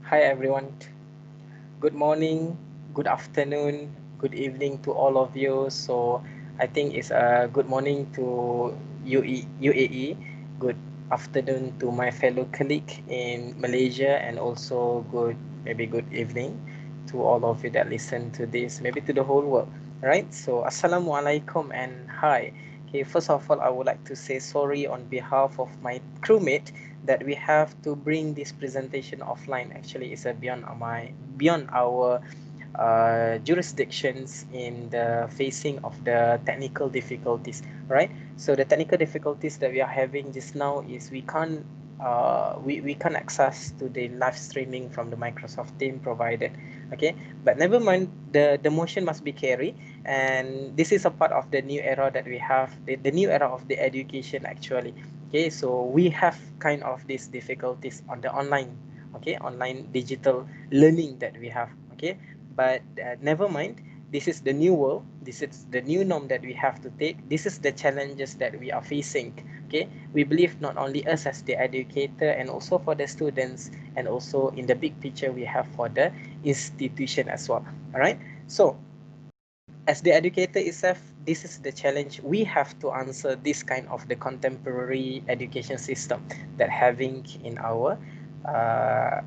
Hi everyone. Good morning, good afternoon, good evening to all of you. So I think it's a good morning to UAE. Good afternoon to my fellow colleague in Malaysia, and also maybe good evening to all of you that listen to this, maybe to the whole world. Right? So Assalamualaikum and hi. Okay, first of all, I would like to say sorry on behalf of my crewmate that we have to bring this presentation offline. Actually, it's a beyond our jurisdictions in the facing of the technical difficulties, right? So the technical difficulties that we are having just now is we can't access to the live streaming from the Microsoft team provided. Okay, but never mind, the motion must be carried, and this is a part of the new era that we have, the new era of the education actually. Okay, so we have kind of these difficulties on the online, okay, online digital learning that we have. Okay, but never mind, this is the new world, this is the new norm that we have to take, this is the challenges that we are facing. Okay, we believe not only us as the educator, and also for the students, and also in the big picture we have for the institution as well. All right, so as the educator itself, this is the challenge we have to answer, this kind of the contemporary education system that having in our uh,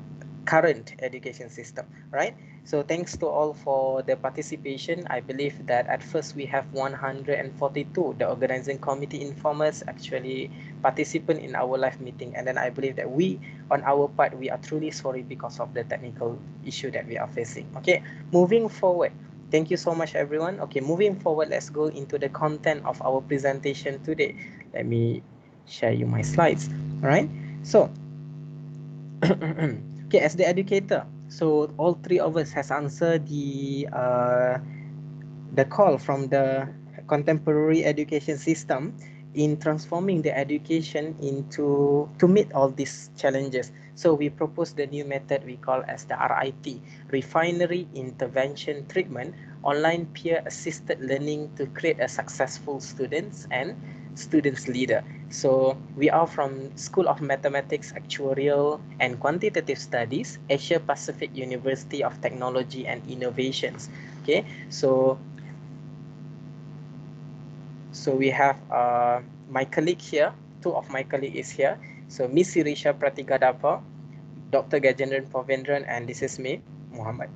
current education system, right? So thanks to all for the participation. I believe that at first we have 142 the organizing committee informers actually participant in our live meeting, and then I believe that we on our part we are truly sorry because of the technical issue that we are facing. Okay, moving forward. Thank you so much, everyone. Okay, moving forward, let's go into the content of our presentation today. Let me share you my slides. All right. So, okay, as the educator, so all three of us has answered the call from the contemporary education system in transforming the education into to meet all these challenges. So we propose the new method we call as the RIT, Refinery Intervention Treatment, online peer assisted learning to create a successful students and students leader. So we are from School of Mathematics, Actuarial and Quantitative Studies, Asia Pacific University of Technology and Innovations. Okay, so we have my colleague here. Two of my colleague is here. So Miss Sireesha Prathi Gadapa, Dr. Ghajendran Poovanandran, and this is me, Muhammad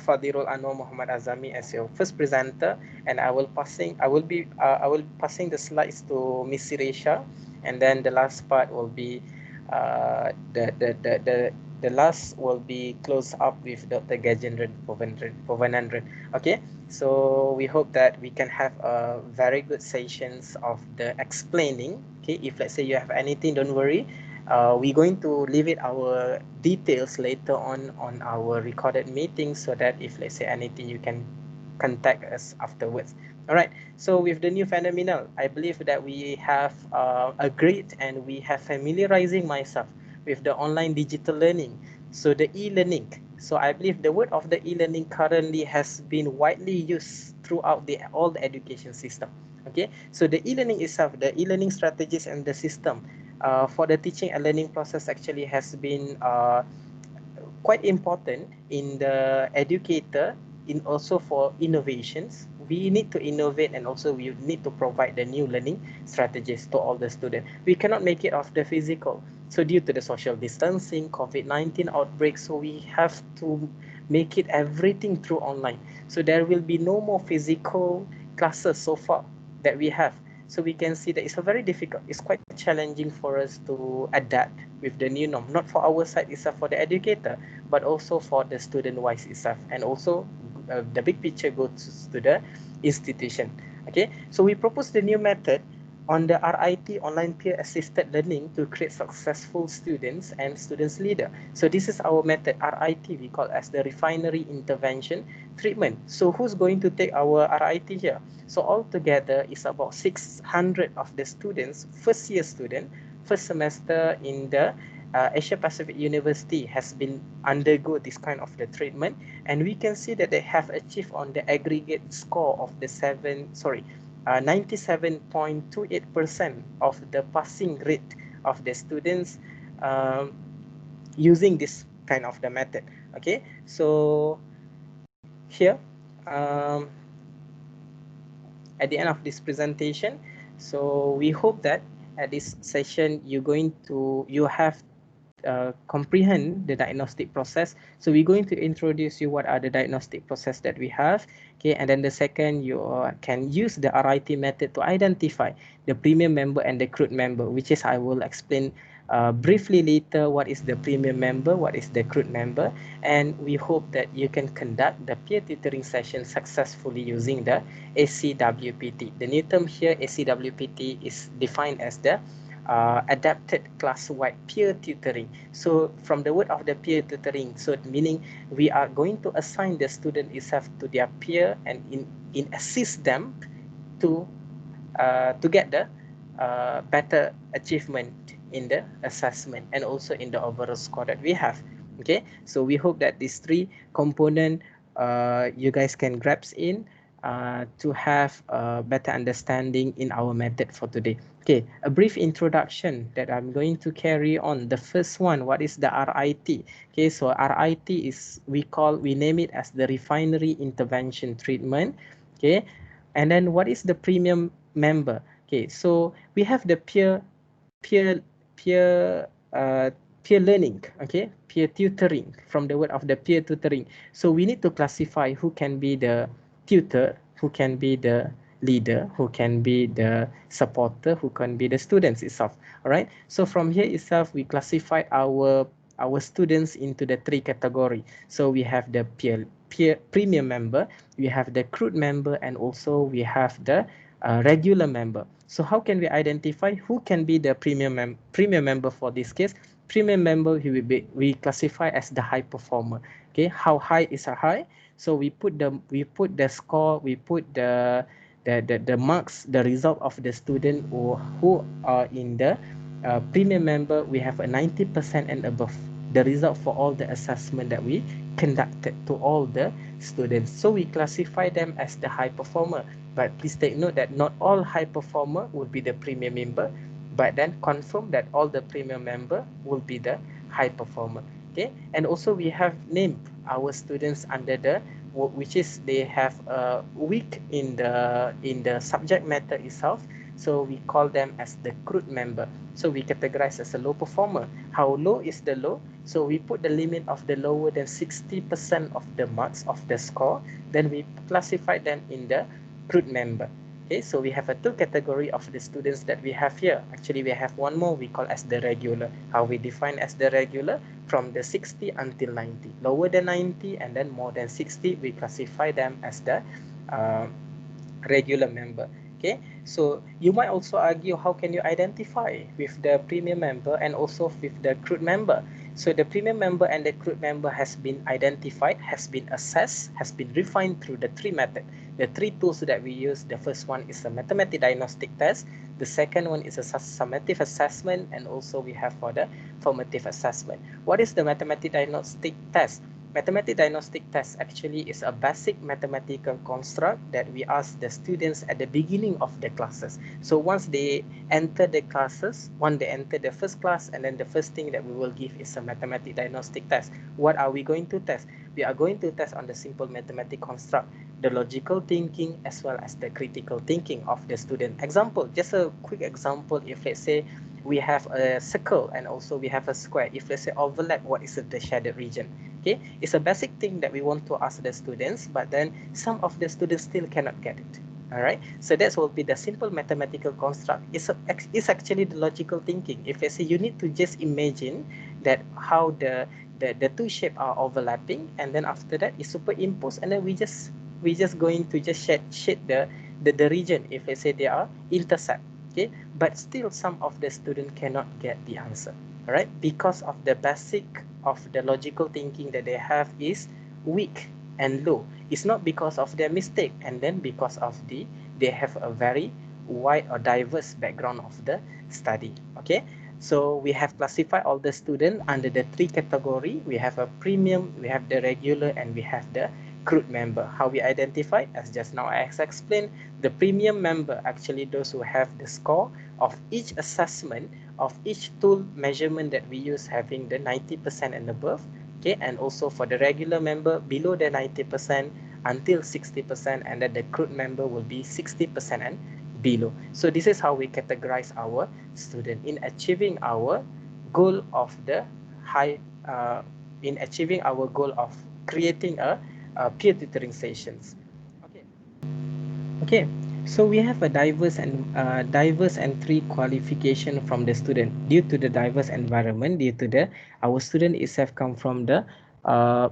Fadhirul Anuar Muhammad Azami as your first presenter, and I will passing the slides to Miss Sireesha, and then the last part will be the last will be closed up with Dr. Ghajendran Poovanandran. Okay, so we hope that we can have a very good sessions of the explaining. Okay, if let's say you have anything, don't worry. We're going to leave it our details later on our recorded meeting, so that if let's say anything, you can contact us afterwards. All right. So with the new phenomenal, I believe that we have agreed and we have familiarizing myself with the online digital learning. So the e-learning. So I believe the word of the e-learning currently has been widely used throughout all the education system. Okay. So the e-learning itself, the e-learning strategies and the system for the teaching and learning process actually has been quite important in the educator, in also for innovations. We need to innovate, and also we need to provide the new learning strategies to all the students. We cannot make it off the physical, so due to the social distancing, COVID-19 outbreak, so we have to make it everything through online. So there will be no more physical classes so far that we have. So we can see that it's a very difficult, it's quite challenging for us to adapt with the new norm, not for our side itself, for the educator, but also for the student wise itself, and also the big picture goes to the institution. Okay, so we propose the new method on the RIT, online peer assisted learning, to create successful students and students leader. So this is our method, RIT, we call as the refinery intervention treatment. So who's going to take our RIT here? So altogether it's about 600 of the students, first year student, first semester in the Asia Pacific University has been undergo this kind of the treatment, and we can see that they have achieved on the aggregate score of the 97.28% of the passing rate of the students um, using this kind of the method. Okay, so here at the end of this presentation, so we hope that at this session you have comprehend the diagnostic process. So we're going to introduce you what are the diagnostic process that we have. Okay, and then the second, you can use the RIT method to identify the premium member and the accrued member, which is I will explain briefly later what is the premium member, what is the accrued member, and we hope that you can conduct the peer tutoring session successfully using the ACWPT. The new term here, ACWPT, is defined as the adapted class-wide peer tutoring. So from the word of the peer tutoring, so meaning we are going to assign the student itself to their peer and in assist them to get the better achievement in the assessment and also in the overall score that we have. Okay, so we hope that these three component you guys can grasp in to have a better understanding in our method for today. Okay, a brief introduction that I'm going to carry on. The first one, what is the RIT? Okay, so RIT is, we name it as the refinery intervention treatment. Okay, and then what is the premium member? Okay, so we have the peer peer uh, peer learning. Okay, peer tutoring, from the word of the peer tutoring. So we need to classify who can be the tutor, who can be the leader, who can be the supporter, who can be the students itself. All right, so from here itself we classify our students into the three category. So we have the peer premium member, we have the accrued member, and also we have the regular member. So how can we identify who can be the premium member for this case? Premium member, we classify as the high performer. Okay, how high is a high? So we put the score, we put the marks, the result of the student who are in the premium member. We have a 90% and above, the result for all the assessment that we conducted to all the students. So we classify them as the high performer. But please take note that not all high performer will be the premium member, but then confirm that all the premium member will be the high performer. Okay, and also we have named our students under the, which is they have a weak in the subject matter itself. So we call them as the accrued member. So we categorize as a low performer. How low is the low? So we put the limit of the lower than 60% of the marks of the score. Then we classify them in the accrued member. Okay, so we have a two category of the students that we have here. Actually, we have one more we call as the regular. How we define as the regular? From the 60 until 90. Lower than 90 and then more than 60, we classify them as the regular member. Okay, so you might also argue, how can you identify with the premium member and also with the accrued member? So the premium member and the accrued member has been identified, has been assessed, has been refined through the three methods. The three tools that we use, the first one is a mathematical diagnostic test, the second one is a summative assessment, and also we have for the formative assessment. What is the mathematical diagnostic test? Mathematical diagnostic test actually is a basic mathematical construct that we ask the students at the beginning of the classes. So once they enter the classes, when they enter the first class, and then the first thing that we will give is a mathematical diagnostic test. What are we going to test? We are going to test on the simple mathematical construct, the logical thinking as well as the critical thinking of the student. Example, just a quick example, if let's say we have a circle and also we have a square. If let's say overlap, what is the shaded region? Okay, it's a basic thing that we want to ask the students, but then some of the students still cannot get it. All right, so that will be the simple mathematical construct. It's actually the logical thinking. If I say you need to just imagine that how the two shapes are overlapping, and then after that is superimposed, and then we just going to just shade the region if I say they are intersect. Okay, but still some of the student cannot get the answer. All right, because of the basic of the logical thinking that they have is weak and low. It's not because of their mistake, and then because of they have a very wide or diverse background of the study. Okay, so we have classified all the students under the three category. We have a premium, we have the regular, and we have the accrued member. How we identify, as just now I explained, the premium member, actually those who have the score of each assessment of each tool measurement that we use having the 90% and above. Okay, and also for the regular member below the 90% until 60%, and then the crude member will be 60% and below. So this is how we categorize our student in achieving our goal of the high in achieving our goal of creating a peer tutoring sessions. Okay. Okay, so we have a diverse and three qualification from the student due to the diverse environment, due to the our student itself come from the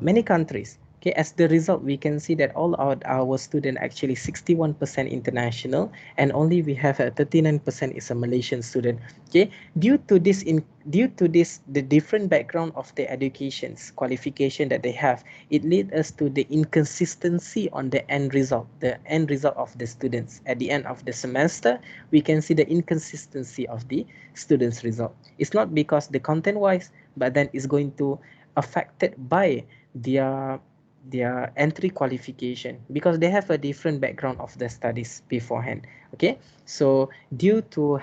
many countries. Okay, as the result, we can see that all our student actually 61% international, and only we have a 39% is a Malaysian student. Okay, due to this the different background of the educations qualification that they have, it leads us to the inconsistency on the end result of the students. At the end of the semester, we can see the inconsistency of the students' result. It's not because the content wise, but then it's going to affected by their entry qualification because they have a different background of the studies beforehand. Okay, so due to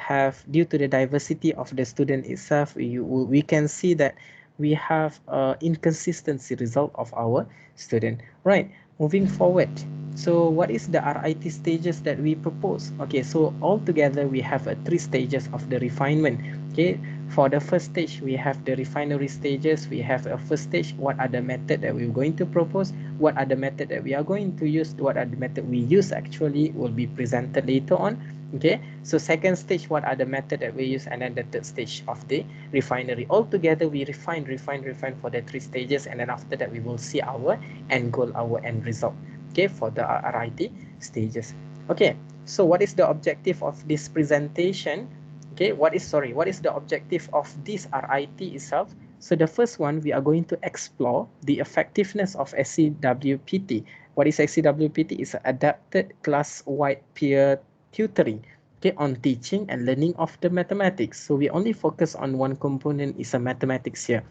the diversity of the student itself, we can see that we have inconsistency result of our student. Right, moving forward. So what is the RIT stages that we propose? Okay, so altogether we have three stages of the refinement. Okay, for the first stage, we have the refinery stages. We have a first stage. What are the method that we're going to propose? What are the method that we are going to use? What are the method we use actually will be presented later on. Okay, so second stage, what are the method that we use? And then the third stage of the refinery. Altogether, we refine for the three stages. And then after that, we will see our end goal, our end result. Okay, for the RIT stages. Okay, so what is the objective of this presentation? Okay, what is the objective of this RIT itself? So the first one, we are going to explore the effectiveness of SCWPT. What is SCWPT? It's adapted class-wide peer tutoring, okay, on teaching and learning of the mathematics. So we only focus on one component, is a mathematics here.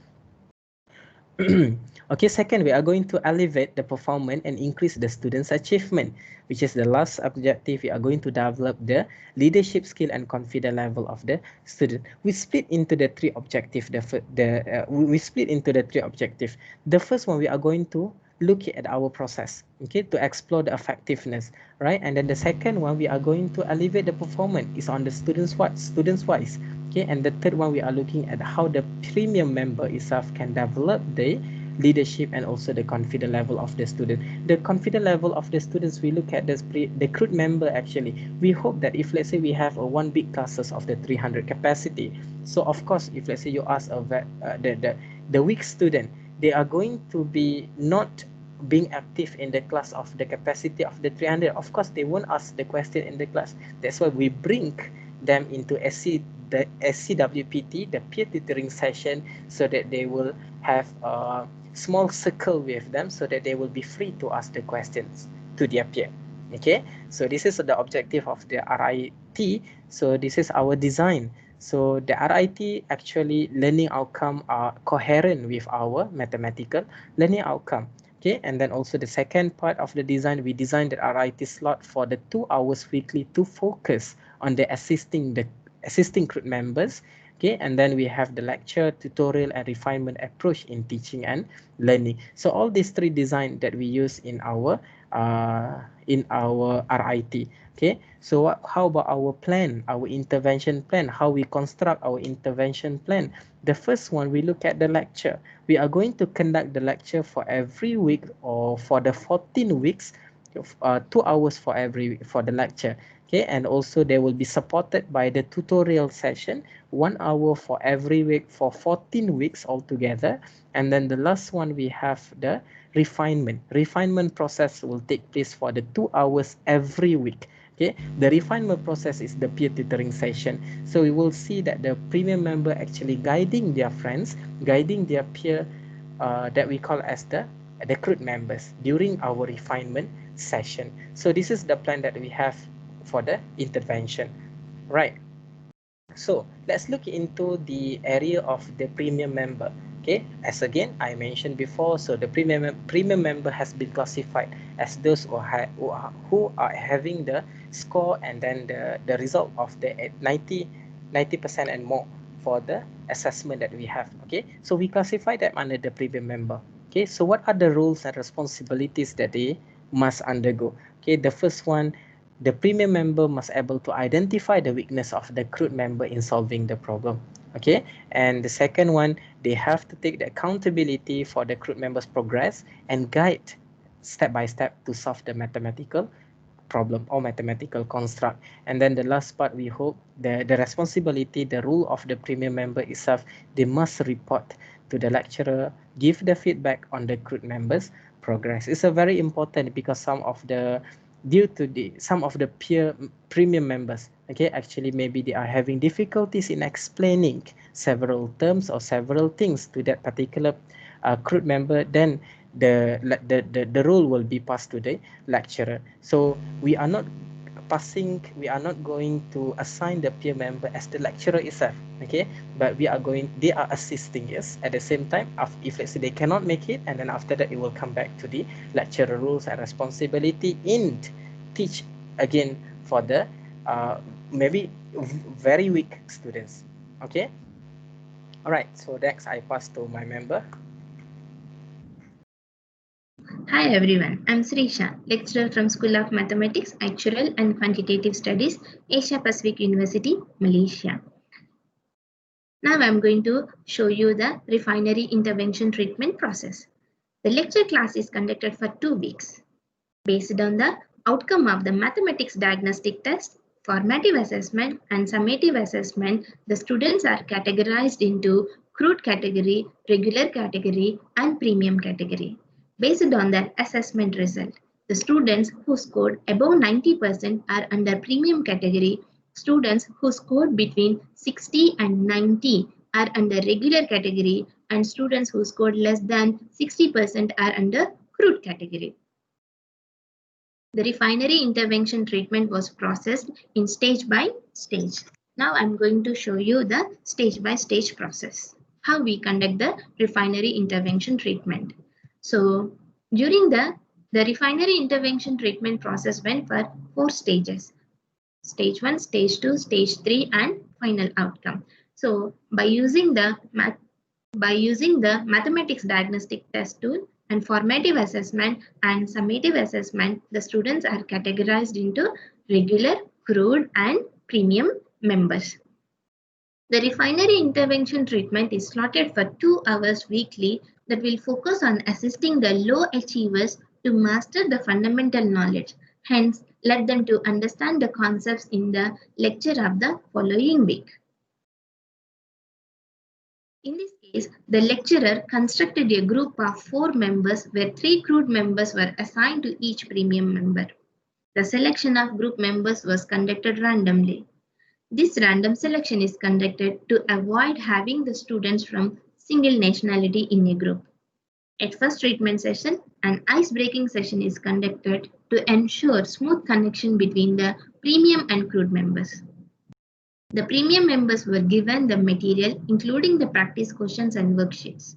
Okay, second, we are going to elevate the performance and increase the students' achievement, which is the last objective. We are going to develop the leadership skill and confidence level of the student. We split into the three objectives. We split into the three objectives. The first one, we are going to look at our process, okay, to explore the effectiveness, right? And then the second one, we are going to elevate the performance is on the students wise. Okay, and the third one, we are looking at how the premium member itself can develop the leadership and also the confidence level of the student. The confidence level of the students, we look at the crude member actually. We hope that if let's say we have a one big classes of the 300 capacity, so of course if let's say you ask the weak student, they are going to be not being active in the class of the capacity of the 300. Of course, they won't ask the question in the class. That's why we bring them into the SCWPT, the peer tutoring session, so that they will have a small circle with them so that they will be free to ask the questions to their peer. Okay, so this is the objective of the RIT. So this is our design. So the RIT actually learning outcome are coherent with our mathematical learning outcome. Okay, and then also the second part of the design, we designed the RIT slot for the 2 hours weekly to focus on the assisting group members. Okay, and then we have the lecture, tutorial, and refinement approach in teaching and learning. So all these three design that we use in our RIT. Okay, so how about our plan, our intervention plan, how we construct our intervention plan? The first one, we look at the lecture. We are going to conduct the lecture for every week or for the 14 weeks, 2 hours for every week for the lecture. Okay, and also they will be supported by the tutorial session, 1 hour for every week for 14 weeks altogether. And then the last one, we have the refinement process will take place for the 2 hours every week. Okay, the refinement process is the peer tutoring session. So we will see that the premium member actually guiding their friends, guiding their peer, that we call as the recruit members during our refinement session. So this is the plan that we have for the intervention. Right. So let's look into the area of the premium member. Okay, as again I mentioned before, so the premium member has been classified as those who are having the score and then the result of the 90% and more. for the assessment that we have. Okay, so we classify them under the premium member. Okay, so what are the roles and responsibilities that they must undergo? Okay, the first one, the premium member must able to identify the weakness of the accrued member in solving the problem. Okay, and the second one, they have to take the accountability for the accrued member's progress and guide step by step to solve the mathematical problem or mathematical construct. And then the last part, we hope the responsibility, the rule of the premium member itself, they must report to the lecturer, give the feedback on the accrued members progress. It's a very important because some of the due to the some of the peer premium members, okay, actually maybe they are having difficulties in explaining several terms or several things to that particular accrued member, then the role will be passed to the lecturer. So we are not going to assign the peer member as the lecturer itself, okay, but they are assisting, yes, at the same time. If let's say they cannot make it, and then after that it will come back to the lecturer rules and responsibility in teach again for the maybe very weak students. Okay, all right, so next I pass to my member. Hi everyone, I'm Sireesha, lecturer from School of Mathematics, Actuarial and Quantitative Studies, Asia Pacific University, Malaysia. Now I'm going to show you the refinery intervention treatment process. The lecture class is conducted for 2 weeks. Based on the outcome of the mathematics diagnostic test, formative assessment and summative assessment, the students are categorized into crude category, regular category and premium category. Based on their assessment result, the students who scored above 90% are under premium category. Students who scored between 60 and 90 are under regular category, and students who scored less than 60% are under crude category. The refinery intervention treatment was processed in stage by stage. Now I'm going to show you the stage by stage process, how we conduct the refinery intervention treatment. So during the refinery intervention treatment process went for 4 stages: stage 1, stage 2, stage 3 and final outcome. So by using the mathematics diagnostic test tool and formative assessment and summative assessment, the students are categorized into regular, crude and premium members. The refinery intervention treatment is slotted for 2 hours weekly that will focus on assisting the low achievers to master the fundamental knowledge. Hence, let them to understand the concepts in the lecture of the following week. In this case, the lecturer constructed a group of 4 members where 3 crude members were assigned to each premium member. The selection of group members was conducted randomly. This random selection is conducted to avoid having the students from single nationality in a group. At first treatment session, an ice-breaking session is conducted to ensure smooth connection between the premium and crude members. The premium members were given the material including the practice questions and worksheets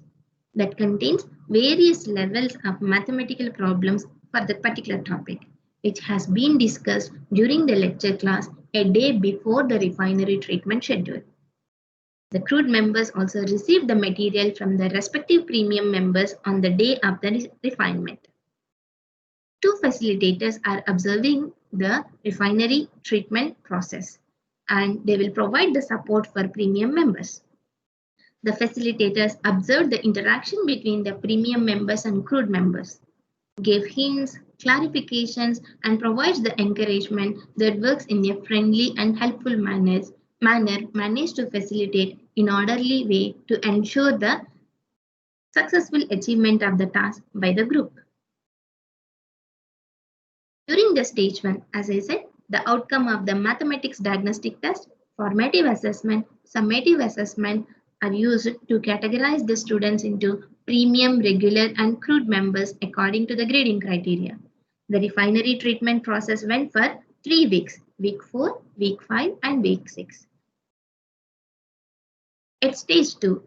that contains various levels of mathematical problems for the particular topic, which has been discussed during the lecture class a day before the refinery treatment schedule. The crude members also received the material from the respective premium members on the day of the refinement. 2 facilitators are observing the refinery treatment process, and they will provide the support for premium members. The facilitators observed the interaction between the premium members and crude members, gave hints, clarifications, and provides the encouragement that works in a friendly and helpful manner managed to facilitate in orderly way to ensure the successful achievement of the task by the group. During the stage 1, as I said, the outcome of the mathematics diagnostic test, formative assessment, summative assessment are used to categorize the students into premium, regular and crude members according to the grading criteria. The refinery treatment process went for 3 weeks, week 4, week 5 and week 6. At stage 2,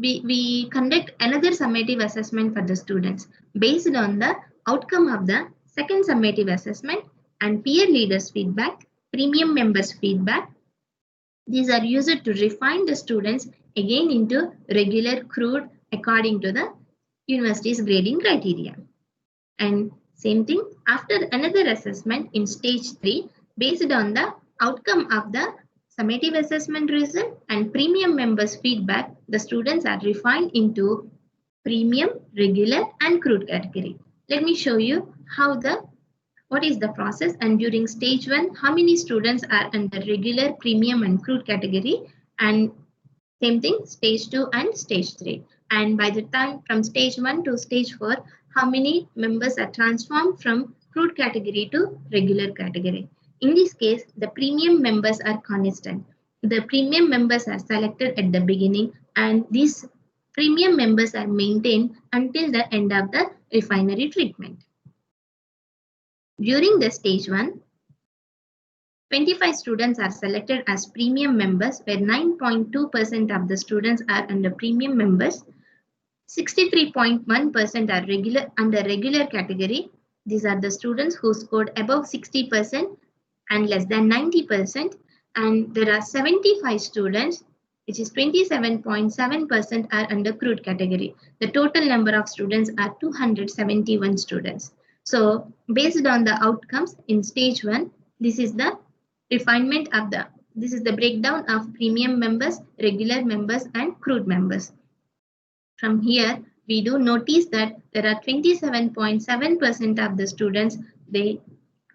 we conduct another summative assessment for the students based on the outcome of the second summative assessment and peer leaders feedback. premium members feedback. These are used to refine the students again into regular crude according to the university's grading criteria. And same thing after another assessment in stage 3 based on the outcome of the summative assessment result and premium members feedback, the students are refined into premium, regular and crude category. Let me show you what is the process, and during stage 1 how many students are under regular, premium and crude category, and same thing stage 2 and stage 3, and by the time from stage 1 to stage 4 how many members are transformed from crude category to regular category. In this case the premium members are constant. The premium members are selected at the beginning and these premium members are maintained until the end of the refinery treatment. During the stage 1, 25 students are selected as premium members, where 9.2% of the students are under premium members, 63.1% are under regular category. These are the students who scored above 60% and less than 90%. And there are 75 students, which is 27.7% are under crude category. The total number of students are 271 students. So based on the outcomes in stage 1, this is the breakdown of premium members, regular members and crude members. From here, we do notice that there are 27.7% of the students, they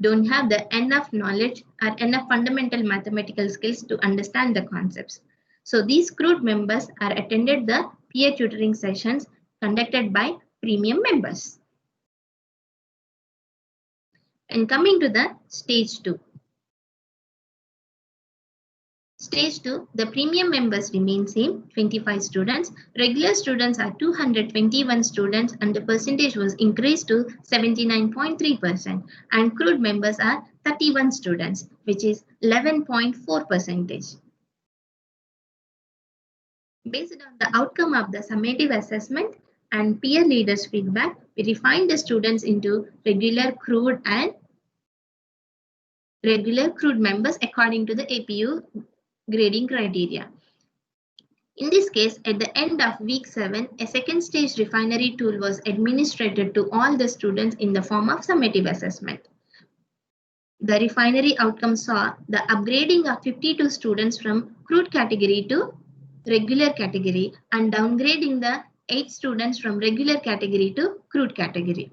don't have the enough knowledge or enough fundamental mathematical skills to understand the concepts. So these crude members are attended the peer tutoring sessions conducted by premium members. And coming to the stage 2. Stage 2, the premium members remain same, 25 students. Regular students are 221 students and the percentage was increased to 79.3%. And crude members are 31 students, which is 11.4%. Based on the outcome of the summative assessment and peer leaders feedback, we refined the students into regular crude members according to the APU grading criteria. In this case, at the end of week 7, a second stage refinery tool was administered to all the students in the form of summative assessment. The refinery outcome saw the upgrading of 52 students from crude category to regular category and downgrading the 8 students from regular category to crude category.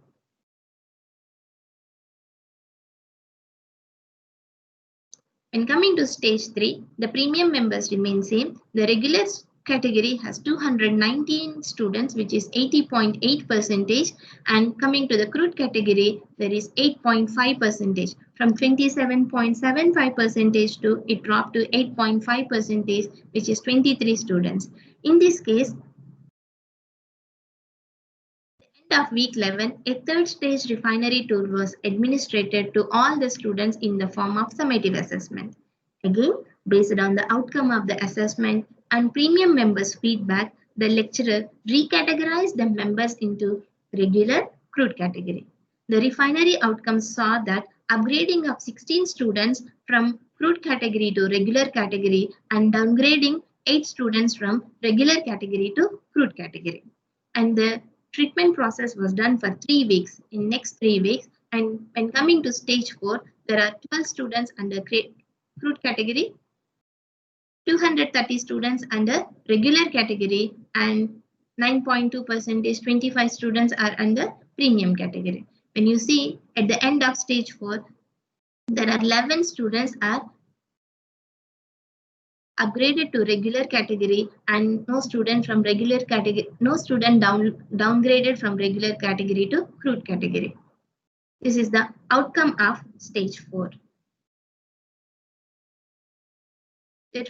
And coming to stage 3, the premium members remain same. The regular category has 219 students, which is 80.8%, and coming to the crude category, there is 8.5%. From 27.75% to it dropped to 8.5%, which is 23 students. In this case, of week 11, a third stage refinery tour was administered to all the students in the form of summative assessment. Again, based on the outcome of the assessment and premium members' feedback, the lecturer recategorized the members into regular, crude category. The refinery outcomes saw that upgrading of 16 students from crude category to regular category and downgrading 8 students from regular category to crude category. And the treatment process was done for 3 weeks in next 3 weeks, and when coming to stage 4, there are 12 students under crude category, 230 students under regular category, and 9.2%, 25 students are under premium category. When you see at the end of stage 4, there are 11 students are upgraded to regular category and no student downgraded from regular category to crude category. This is the outcome of stage 4. The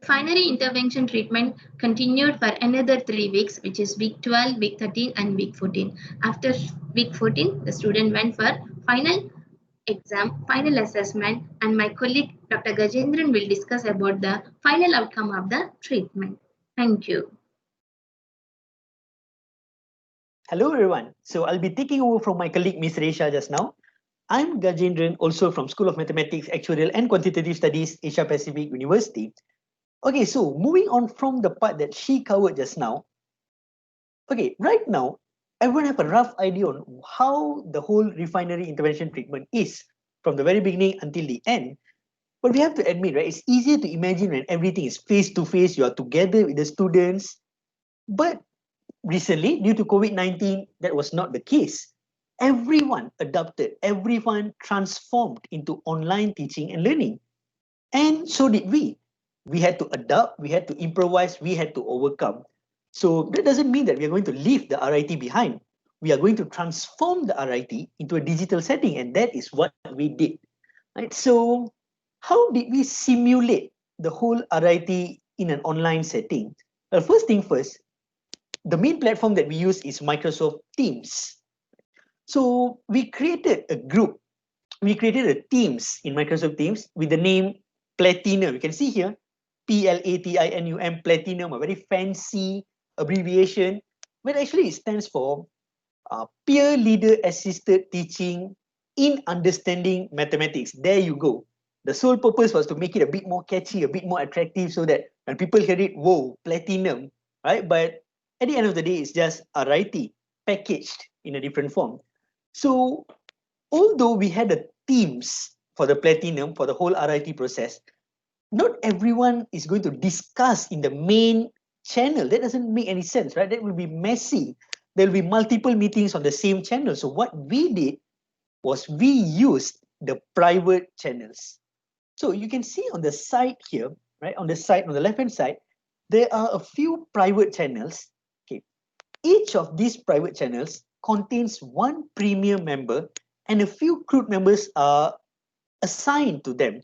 refinery intervention treatment continued for another 3 weeks, which is week 12, week 13 and week 14. After week 14, the student went for final exam, final assessment, and my colleague Dr. Ghajendran will discuss about the final outcome of the treatment. Thank you. Hello everyone. So I'll be taking over from my colleague Miss Sireesha just now. I'm Ghajendran, also from School of Mathematics, Actuarial and Quantitative Studies, Asia Pacific University. Okay, so moving on from the part that she covered just now. Okay, right now, everyone have a rough idea on how the whole refinery intervention treatment is from the very beginning until the end. But we have to admit, right, it's easier to imagine when everything is face to face, you are together with the students. But recently, due to COVID-19, that was not the case. Everyone adapted, everyone transformed into online teaching and learning. And so did we. We had to adapt, we had to improvise, we had to overcome. So that doesn't mean that we are going to leave the RIT behind. We are going to transform the RIT into a digital setting, and that is what we did. Right? So how did we simulate the whole RIT in an online setting? Well, first thing first, the main platform that we use is Microsoft Teams. So we created a group, we created a Teams in Microsoft Teams with the name Platinum. You can see here, Platinum, Platinum, a very fancy abbreviation, but actually it stands for Peer Leader Assisted Teaching in Understanding Mathematics. There you go. The sole purpose was to make it a bit more catchy, a bit more attractive, so that when people hear it, whoa, Platinum, right? But at the end of the day, it's just a RIT packaged in a different form. So although we had the teams for the Platinum, for the whole RIT process, not everyone is going to discuss in the main channel. That doesn't make any sense, right? That will be messy. There will be multiple meetings on the same channel. So what we did was we used the private channels. So you can see on the side here, right? On the side, on the left-hand side, there are a few private channels. Okay. Each of these private channels contains one premium member and a few crewed members are assigned to them.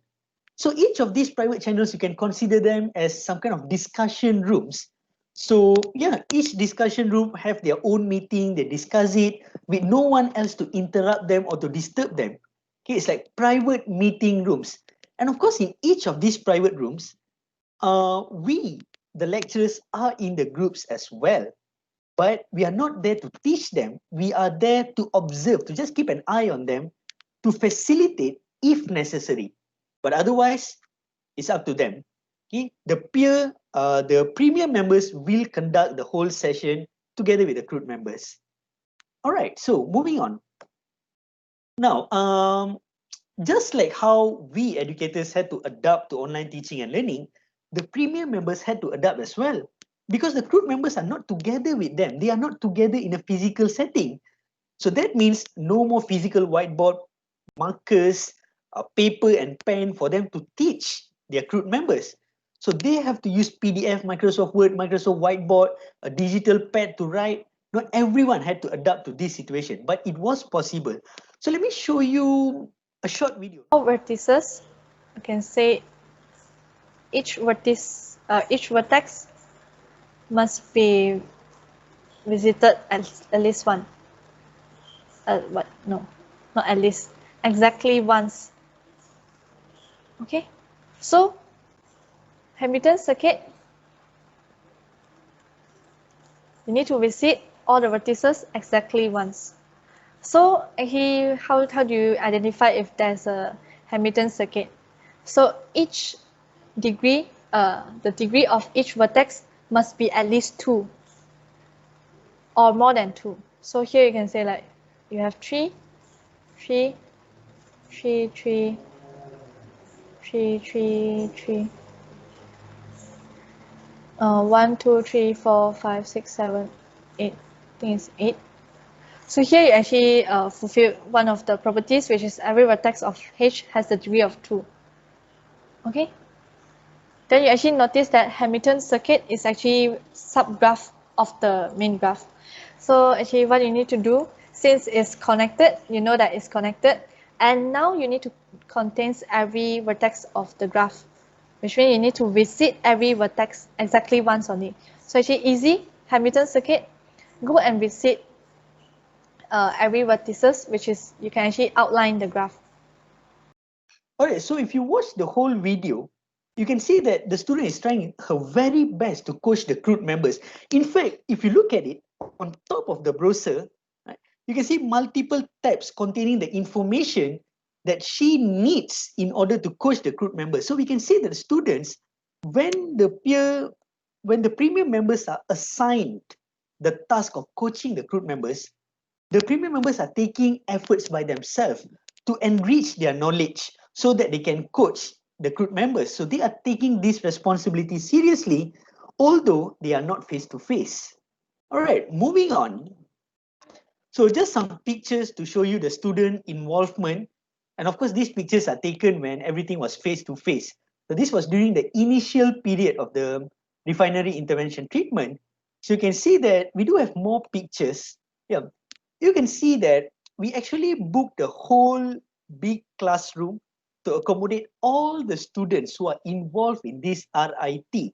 So each of these private channels, you can consider them as some kind of discussion rooms. So yeah, each discussion room have their own meeting, they discuss it with no one else to interrupt them or to disturb them. Okay, it's like private meeting rooms. And of course, in each of these private rooms, we, the lecturers, are in the groups as well. But we are not there to teach them. We are there to observe, to just keep an eye on them, to facilitate if necessary. But otherwise, it's up to them. Okay? The premium members will conduct the whole session together with the crewed members. All right, so moving on. Now, just like how we educators had to adapt to online teaching and learning, the premium members had to adapt as well. Because the crewed members are not together with them. They are not together in a physical setting. So that means no more physical whiteboard, markers, paper and pen for them to teach their crewed members. So they have to use PDF, Microsoft Word, Microsoft Whiteboard, a digital pad to write. Not everyone had to adapt to this situation, but it was possible. So let me show you a short video. All vertices, you can say each vertex must be visited at least one. No, not at least, exactly once. Okay, so Hamilton circuit, you need to visit all the vertices exactly once. So how do you identify if there's a Hamilton circuit? So each degree, the degree of each vertex must be at least 2 or more than 2. So here you can say like you have 3, 3, 3, 3, 3, 3, 3. 1, 2, 3, 4, 5, 6, 7, 8. I think it's 8. So here you actually fulfill one of the properties, which is every vertex of H has the degree of 2. Okay. Then you actually notice that Hamilton circuit is actually subgraph of the main graph. So actually what you need to do, since it's connected, you know that it's connected, and now you need to contain every vertex of the graph, which means you need to visit every vertex exactly once only. So actually easy, Hamilton circuit, go and visit every vertices, which is, you can actually outline the graph. Alright, so if you watch the whole video, you can see that the student is trying her very best to coach the crewed members. In fact, if you look at it, on top of the browser, right, you can see multiple tabs containing the information that she needs in order to coach the group members. So we can see that the students, when the premium members are assigned the task of coaching the group members, the premium members are taking efforts by themselves to enrich their knowledge so that they can coach the group members. So they are taking this responsibility seriously, although they are not face to face. All right, moving on. So just some pictures to show you the student involvement. And of course, these pictures are taken when everything was face to face. So this was during the initial period of the refinery intervention treatment. So you can see that we do have more pictures. Yeah, you can see that we actually booked the whole big classroom to accommodate all the students who are involved in this RIT,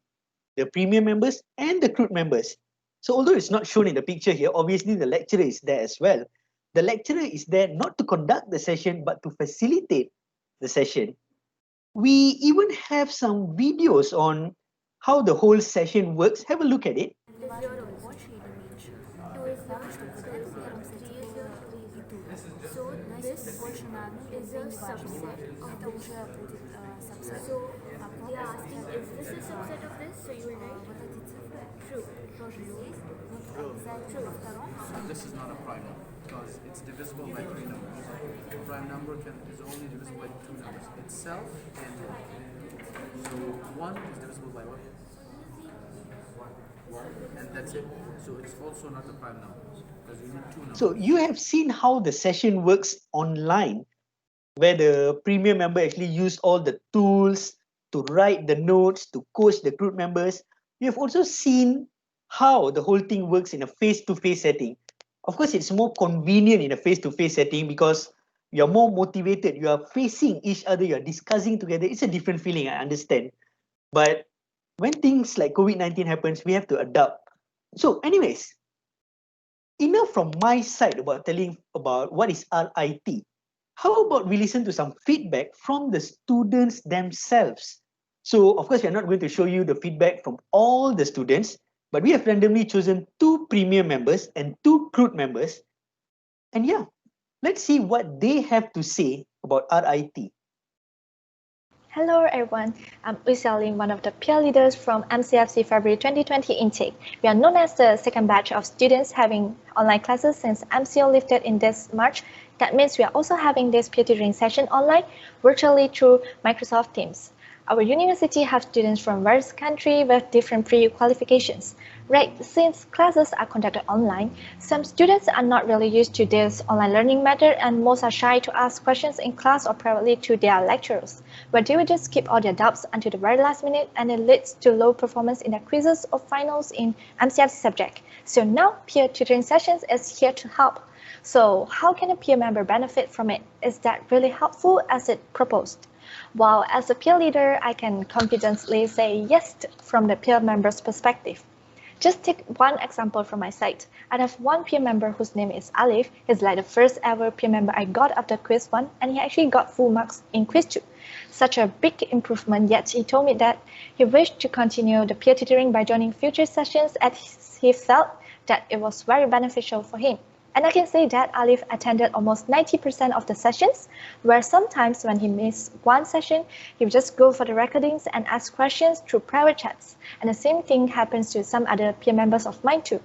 the premium members and the recruit members. So although it's not shown in the picture here, obviously the lecturer is there as well. The lecturer is there not to conduct the session, but to facilitate the session. We even have some videos on how the whole session works. Have a look at it. So this is a subset of the subset. So they are asking, is this a subset of this? So you will write true. True. This is not a prime number because it's divisible by three numbers. A prime number is only divisible by two numbers, itself and one. So one is divisible by what? And that's it. So it's also not a prime number because you need two numbers. So you have seen how the session works online, where the premium member actually use all the tools to write the notes, to coach the group members. You have also seen how the whole thing works in a face-to-face setting. Of course, it's more convenient in a face-to-face setting because you're more motivated, you are facing each other, you're discussing together. It's a different feeling, I understand. But when things like COVID-19 happens, we have to adapt. So anyways, enough from my side about telling about what is RIT. How about we listen to some feedback from the students themselves? So, of course, we are not going to show you the feedback from all the students, but we have randomly chosen 2 premium members and 2 recruit members. And yeah, let's see what they have to say about RIT. Hello everyone, I'm Usalim, one of the peer leaders from MCFC February 2020 intake. We are known as the second batch of students having online classes since MCO lifted in this March. That means we are also having this peer tutoring session online virtually through Microsoft Teams. Our university has students from various countries with different pre-qualifications. Right, since classes are conducted online, some students are not really used to this online learning method and most are shy to ask questions in class or privately to their lecturers, but they will just keep all their doubts until the very last minute and it leads to low performance in their quizzes or finals in MCFC subject. So now peer tutoring sessions is here to help. So how can a peer member benefit from it? Is that really helpful as it proposed? While as a peer leader, I can confidently say yes from the peer member's perspective. Just take one example from my side. I have one peer member whose name is Alif. He's like the first ever peer member I got after quiz 1 and he actually got full marks in quiz 2. Such a big improvement, yet he told me that he wished to continue the peer tutoring by joining future sessions as he felt that it was very beneficial for him. And I can say that Alif attended almost 90% of the sessions, where sometimes when he missed one session, he would just go for the recordings and ask questions through private chats. And the same thing happens to some other peer members of mine too.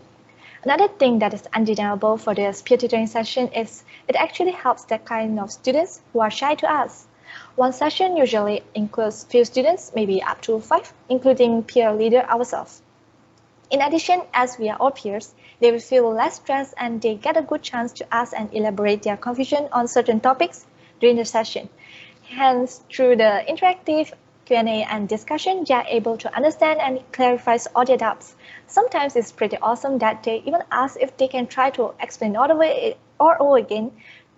Another thing that is undeniable for this peer tutoring session is it actually helps that kind of students who are shy to ask. One session usually includes few students, maybe up to 5, including peer leader ourselves. In addition, as we are all peers, they will feel less stressed and they get a good chance to ask and elaborate their confusion on certain topics during the session. Hence, through the interactive Q&A and discussion, they are able to understand and clarify all their doubts. Sometimes it's pretty awesome that they even ask if they can try to explain all the way or over again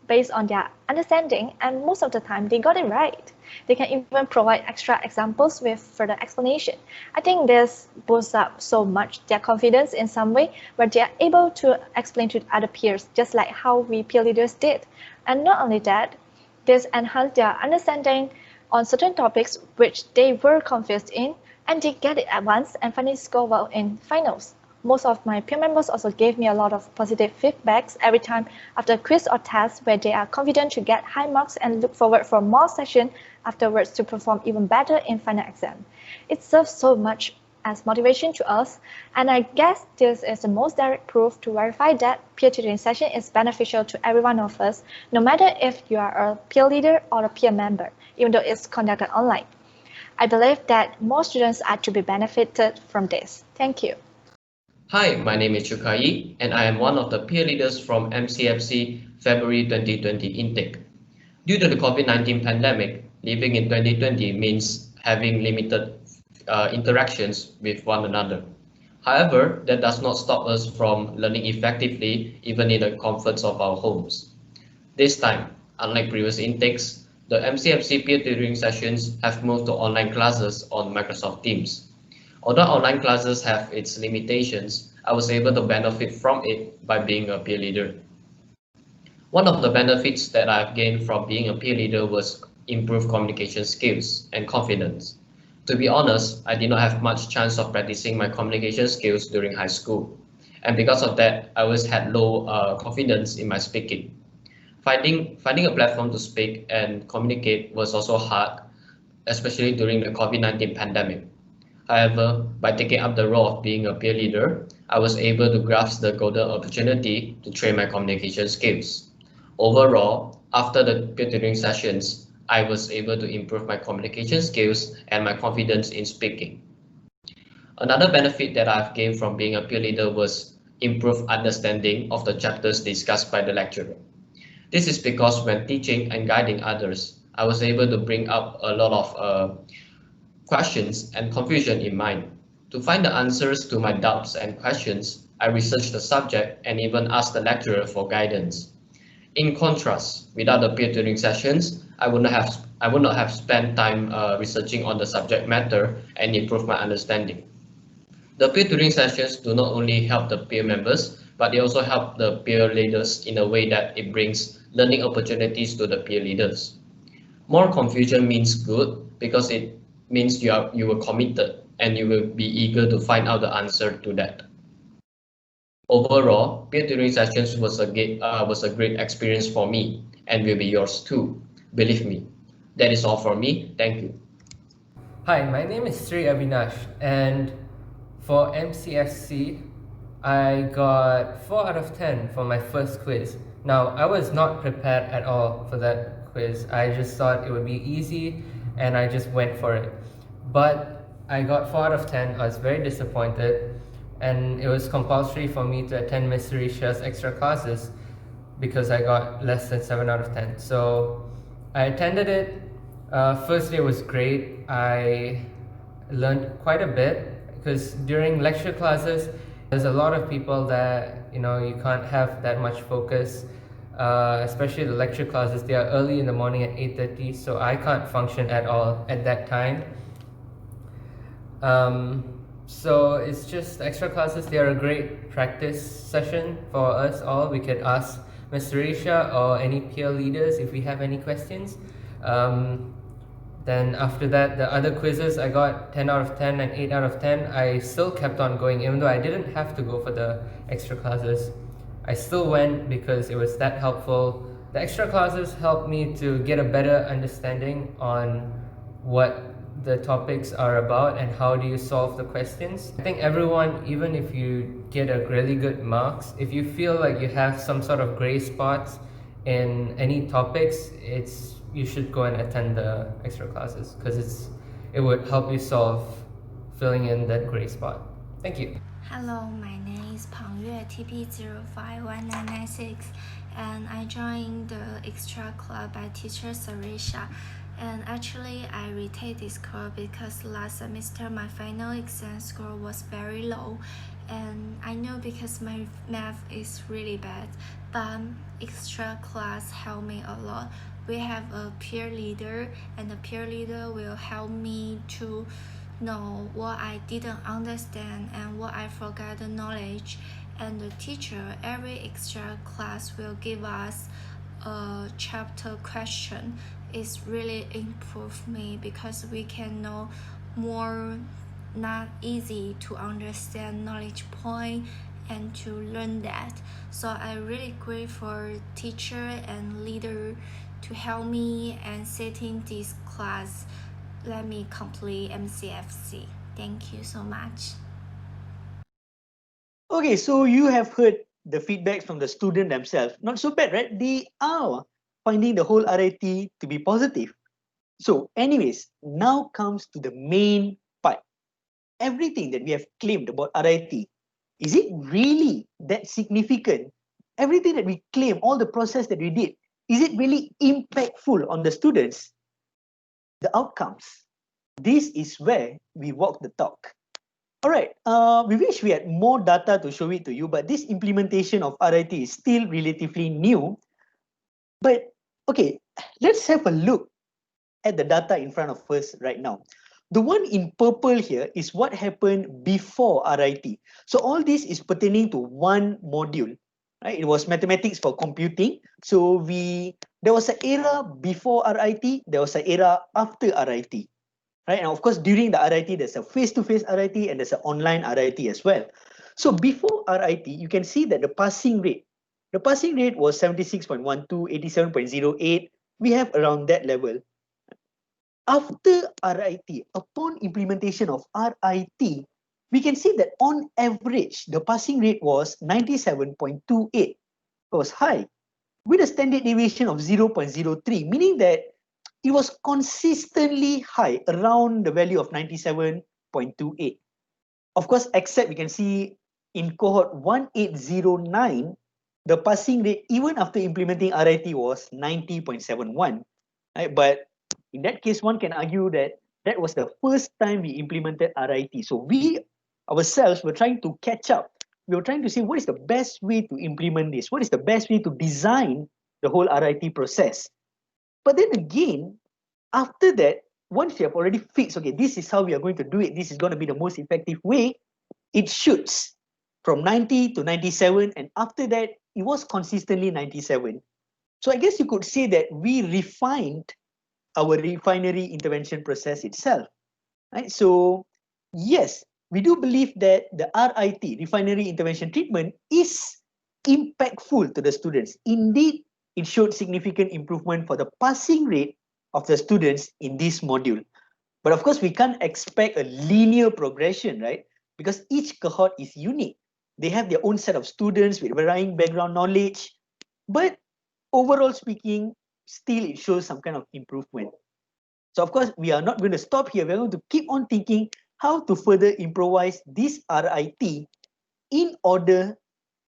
based on their understanding, and most of the time they got it right. They can even provide extra examples with further explanation. I think this boosts up so much their confidence in some way where they are able to explain to other peers just like how we peer leaders did. And not only that, this enhances their understanding on certain topics which they were confused in, and they get it at once and finally score well in finals. Most of my peer members also gave me a lot of positive feedbacks every time after a quiz or test where they are confident to get high marks and look forward for more sessions afterwards to perform even better in final exam. It serves so much as motivation to us, and I guess this is the most direct proof to verify that peer tutoring session is beneficial to every one of us, no matter if you are a peer leader or a peer member, even though it's conducted online. I believe that more students are to be benefited from this. Thank you. Hi, my name is Chukai, and I am one of the peer leaders from MCFC February 2020 intake. Due to the COVID-19 pandemic, living in 2020 means having limited interactions with one another. However, that does not stop us from learning effectively even in the comforts of our homes. This time, unlike previous intakes, the MCFC peer tutoring sessions have moved to online classes on Microsoft Teams. Although online classes have its limitations, I was able to benefit from it by being a peer leader. One of the benefits that I've gained from being a peer leader was improved communication skills and confidence. To be honest, I did not have much chance of practicing my communication skills during high school. And because of that, I always had low confidence in my speaking. Finding a platform to speak and communicate was also hard, especially during the COVID-19 pandemic. However, by taking up the role of being a peer leader, I was able to grasp the golden opportunity to train my communication skills. Overall, after the peer tutoring sessions, I was able to improve my communication skills and my confidence in speaking. Another benefit that I've gained from being a peer leader was improved understanding of the chapters discussed by the lecturer. This is because when teaching and guiding others, I was able to bring up a lot of questions and confusion in mind. To find the answers to my doubts and questions, I researched the subject and even asked the lecturer for guidance. In contrast, without the peer tutoring sessions, I would not have spent time researching on the subject matter and improve my understanding. The peer tutoring sessions do not only help the peer members, but they also help the peer leaders in a way that it brings learning opportunities to the peer leaders. More confusion means good because it means you were committed and you will be eager to find out the answer to that. Overall, peer tutoring sessions was a great experience for me and will be yours too. Believe me. That is all from me. Thank you. Hi, my name is Sri Avinash, and for MCFC, I got 4 out of 10 for my first quiz. Now, I was not prepared at all for that quiz. I just thought it would be easy and I just went for it. But I got 4 out of 10. I was very disappointed, and it was compulsory for me to attend Ms. Sireesha's extra classes because I got less than 7 out of 10. So I attended it. First day was great. I learned quite a bit because during lecture classes, there's a lot of people that you can't have that much focus, especially the lecture classes. They are early in the morning at 8:30, so I can't function at all at that time. So it's just extra classes. They are a great practice session for us all. We could ask Ms. Sireesha or any peer leaders if we have any questions. Then after that, the other quizzes, I got 10 out of 10 and 8 out of 10. I still kept on going, even though I didn't have to go for the extra classes. I still went because it was that helpful. The extra classes helped me to get a better understanding on what the topics are about and how do you solve the questions. I think everyone, even if you get a really good marks, if you feel like you have some sort of gray spots in any topics, you should go and attend the extra classes because it would help you solve filling in that gray spot. Thank you. Hello, my name is Pangyue TP051996, and I joined the extra club by teacher Sireesha. And actually, I retake this club because last semester my final exam score was very low, and I know because my math is really bad, but extra class helped me a lot. We have a peer leader, and the peer leader will help me to know what I didn't understand and what I forgot the knowledge. And the teacher, every extra class will give us a chapter question. It's really improved me because we can know more not easy to understand knowledge point and to learn that. So I really grateful for teacher and leader to help me and setting this class. Let me complete MCFC. Thank you so much. Okay, so you have heard the feedbacks from the student themselves. Not so bad, right? They are finding the whole RIT to be positive. So anyways, now comes to the main part. Everything that we have claimed about RIT, is it really that significant? Everything that we claim, all the process that we did, is it really impactful on the students? The outcomes. This is where we walk the talk. All right, we wish we had more data to show it to you, but this implementation of RIT is still relatively new. But okay, let's have a look at the data in front of us right now. The one in purple here is what happened before RIT. So all this is pertaining to one module, right? It was mathematics for computing. So there was an era before RIT, there was an era after RIT, right? And of course, during the RIT, there's a face-to-face RIT and there's an online RIT as well. So before RIT, you can see that the passing rate was 76.12, 87.08. We have around that level. After RIT, upon implementation of RIT, we can see that on average, the passing rate was 97.28. It was high, with a standard deviation of 0.03, meaning that it was consistently high around the value of 97.28. Of course, except we can see in cohort 1809, the passing rate even after implementing RIT was 90.71. Right? But in that case, one can argue that that was the first time we implemented RIT. So we ourselves were trying to catch up. We were trying to see what is the best way to implement this? What is the best way to design the whole RIT process? But then again, after that, once you have already fixed, okay, this is how we are going to do it, this is going to be the most effective way, it shoots from 90 to 97, and after that, it was consistently 97. So I guess you could say that we refined our refinery intervention process itself, right? So yes, we do believe that the RIT, refinery intervention treatment, is impactful to the students. Indeed, it showed significant improvement for the passing rate of the students in this module. But of course, we can't expect a linear progression, right? Because each cohort is unique. They have their own set of students with varying background knowledge. But overall speaking, still it shows some kind of improvement. So of course, we are not going to stop here. We're going to keep on thinking how to further improvise this RIT in order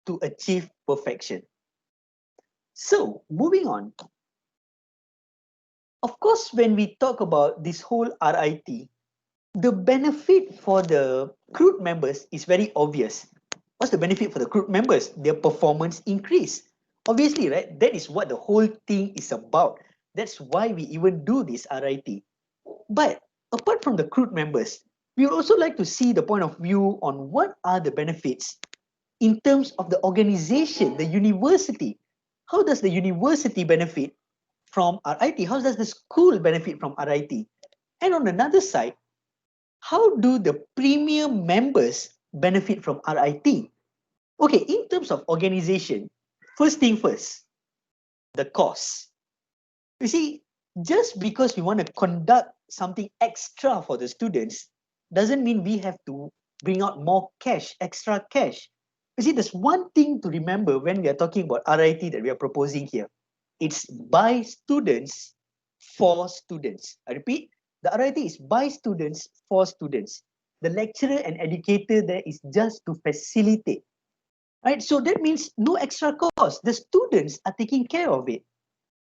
to achieve perfection. So moving on. Of course, when we talk about this whole RIT, the benefit for the CRUD members is very obvious. What's the benefit for the CRUD members? Their performance increase. Obviously, right? That is what the whole thing is about. That's why we even do this RIT. But apart from the CRUD members, we would also like to see the point of view on what are the benefits in terms of the organization, the university. How does the university benefit from RIT? How does the school benefit from RIT? And on another side, how do the premium members benefit from RIT? Okay, in terms of organization, first thing first, the cost. You see, just because we want to conduct something extra for the students doesn't mean we have to bring out more cash, extra cash. You see, there's one thing to remember when we are talking about RIT that we are proposing here. It's by students for students. I repeat, the RIT is by students for students. The lecturer and educator there is just to facilitate. Right? So that means no extra cost. The students are taking care of it.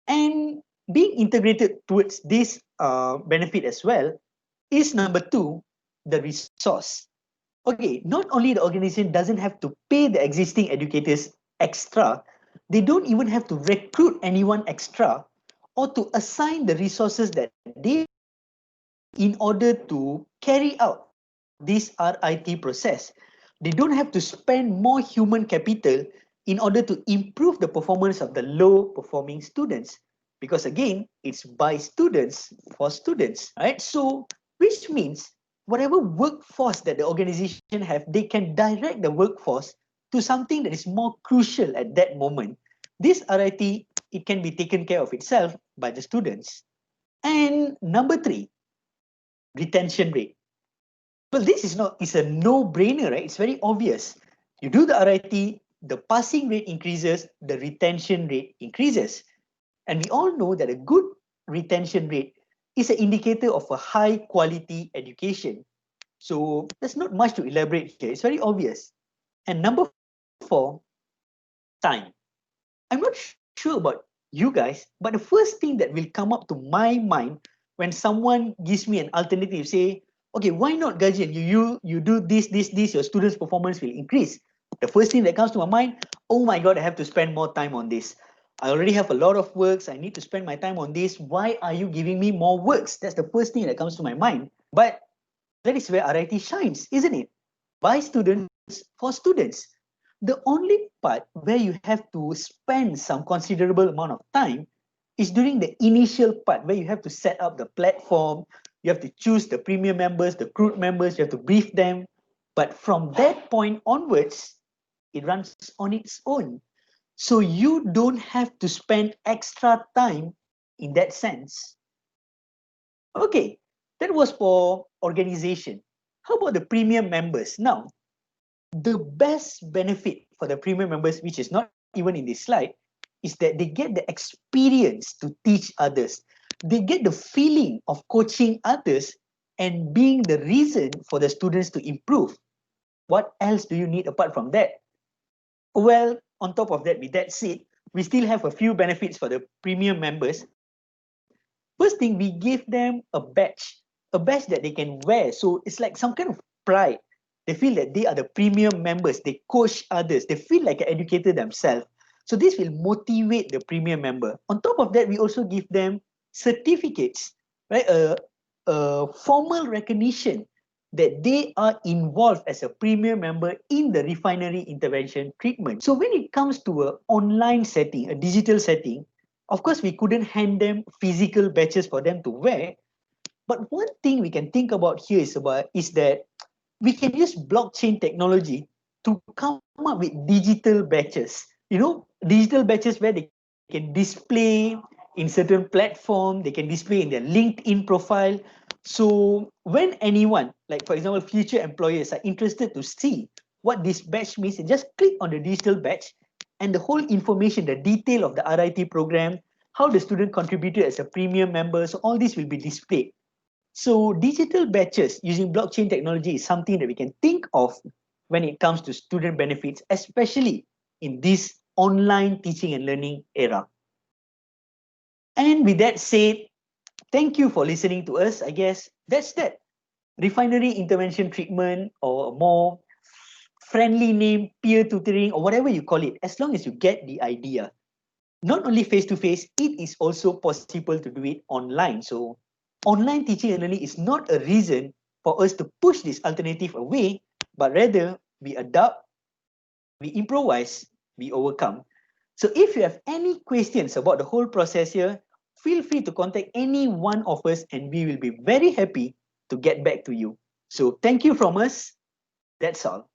And being integrated towards this benefit as well is number two, the resource. Okay, not only the organization doesn't have to pay the existing educators extra, they don't even have to recruit anyone extra or to assign the resources that they in order to carry out this RIT process. They don't have to spend more human capital in order to improve the performance of the low performing students. Because again, it's by students for students, right? So, which means whatever workforce that the organization have, they can direct the workforce to something that is more crucial at that moment. This RIT, it can be taken care of itself by the students. And number 3, retention rate. Well, this is a no-brainer, right? It's very obvious. You do the RIT, the passing rate increases, the retention rate increases. And we all know that a good retention rate is an indicator of a high quality education. So there's not much to elaborate here. It's very obvious. And number 4, time. I'm not sure about you guys, but the first thing that will come up to my mind when someone gives me an alternative, say, okay, why not, Gajen? You do this, your students' performance will increase. The first thing that comes to my mind, oh my God, I have to spend more time on this. I already have a lot of works. I need to spend my time on this. Why are you giving me more works? That's the first thing that comes to my mind. But that is where RIT shines, isn't it? By students, for students. The only part where you have to spend some considerable amount of time is during the initial part where you have to set up the platform, you have to choose the premium members, the crude members, you have to brief them. But from that point onwards, it runs on its own. So you don't have to spend extra time in that sense. Okay, that was for organization. How about the premium members? Now, the best benefit for the premium members, which is not even in this slide, is that they get the experience to teach others. They get the feeling of coaching others and being the reason for the students to improve. What else do you need apart from that? Well, on top of that, with that said, we still have a few benefits for the premium members. First thing, we give them a badge that they can wear. So it's like some kind of pride. They feel that they are the premium members. They coach others. They feel like an educator themselves. So this will motivate the premium member. On top of that, we also give them certificates, right? A formal recognition that they are involved as a premium member in the refinery intervention treatment. So when it comes to an online setting, a digital setting, of course, we couldn't hand them physical badges for them to wear. But one thing we can think about here is that we can use blockchain technology to come up with digital badges. Digital badges where they can display in certain platform, they can display in their LinkedIn profile. So when anyone, like for example, future employers are interested to see what this badge means, they just click on the digital badge and the whole information, the detail of the RIT program, how the student contributed as a premium member, so all this will be displayed. So digital badges using blockchain technology is something that we can think of when it comes to student benefits, especially in this online teaching and learning era. And with that said, thank you for listening to us. I guess that's that. Refinery intervention treatment, or a more friendly name, peer tutoring, or whatever you call it, as long as you get the idea. Not only face-to-face, it is also possible to do it online. So online teaching and learning is not a reason for us to push this alternative away, but rather we adapt, we improvise, we overcome. So if you have any questions about the whole process here, feel free to contact any one of us and we will be very happy to get back to you. So thank you from us. That's all.